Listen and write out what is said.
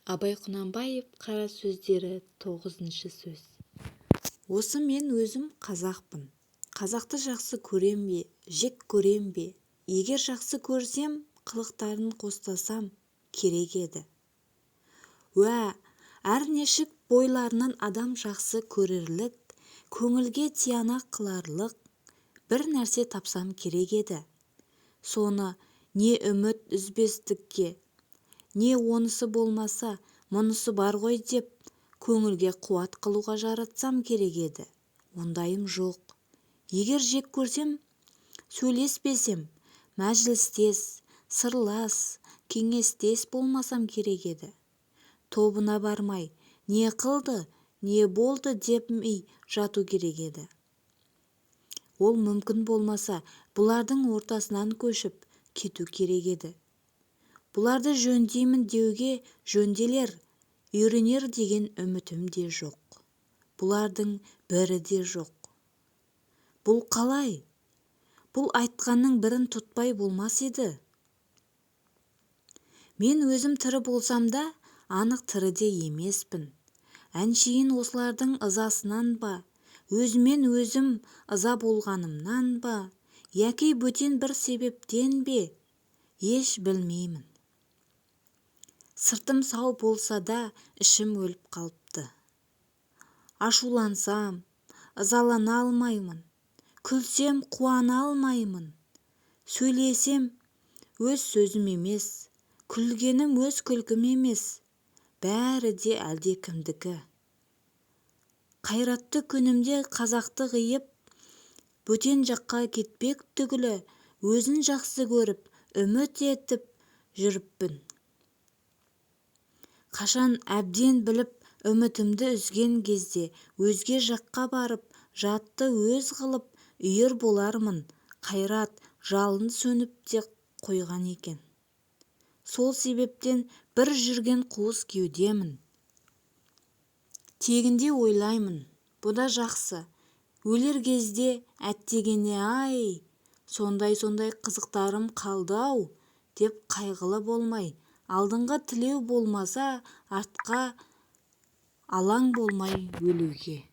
Абай Құнанбаев қара сөздері 9-шы сөз. Осы мен өзім қазақпын. Қазақты жақсы көрем бе, жек көрем бе? Егер жақсы көрсем, қылықтарын қостасам керек еді. Уә, әр нешік бойларынан адам жақсы көрерлік, көңілге тиянақ қыларлық бір нәрсе тапсам керек еді. Соны не үміт үзбестікке, не онысы болмаса, мұнысы бар ғой деп, көңілге қуат қылуға жаратсам керек еді. Ондайым жоқ. Егер жек көрсем, сөйлеспесем, мәжілістес, сырлас, кеңестес болмасам керек еді. Тобына бармай, не қылды, не болды депмей жату керек еді. Ол мүмкін болмаса, бұлардың ортасынан көшіп кету керек еді. Бұларды жөндеймін деуге жөнделер, үйренер деген үмітім де жоқ. Бұлардың бірі де жоқ. Бұл қалай? Бұл айтқанның бірін тұтпай болмас еді. Мен өзім тірі болсам да, анық тірі де емеспін. Әншейін осылардың ызасынан ба, өзімен өзім ыза болғанымнан ба, яки бөтен бір себептен бе, еш білмеймін. Сыртым сау болса да, ішім өліп қалыпты. Ашулансам, ызалана алмаймын. Күлсем, қуана алмаймын. Сөйлесем, өз сөзім емес, күлгенім өз күлкім емес. Бәрі де әлдекімдікі. Қайратты күнімде қазақты ғиып, бөтен жаққа кетпек түгілі, өзін жақсы көріп, үміт етіп жүріппін. Қашан әбден біліп, үмітімді үзген кезде, өзге жаққа барып, жатты өз қылып, үйір болармын. Қайрат жалын сөніп те қойған екен. Сол себептен бір жүрген қуыс кеудемін. Тегінде ойлаймын, бұ да жақсы. Өлер кезде әттегене-ай, сондай қызықтарым қалды-ау, деп қайғылы болмай, алдыңға тілеу болмаса, артқа алаң болмай өлуге.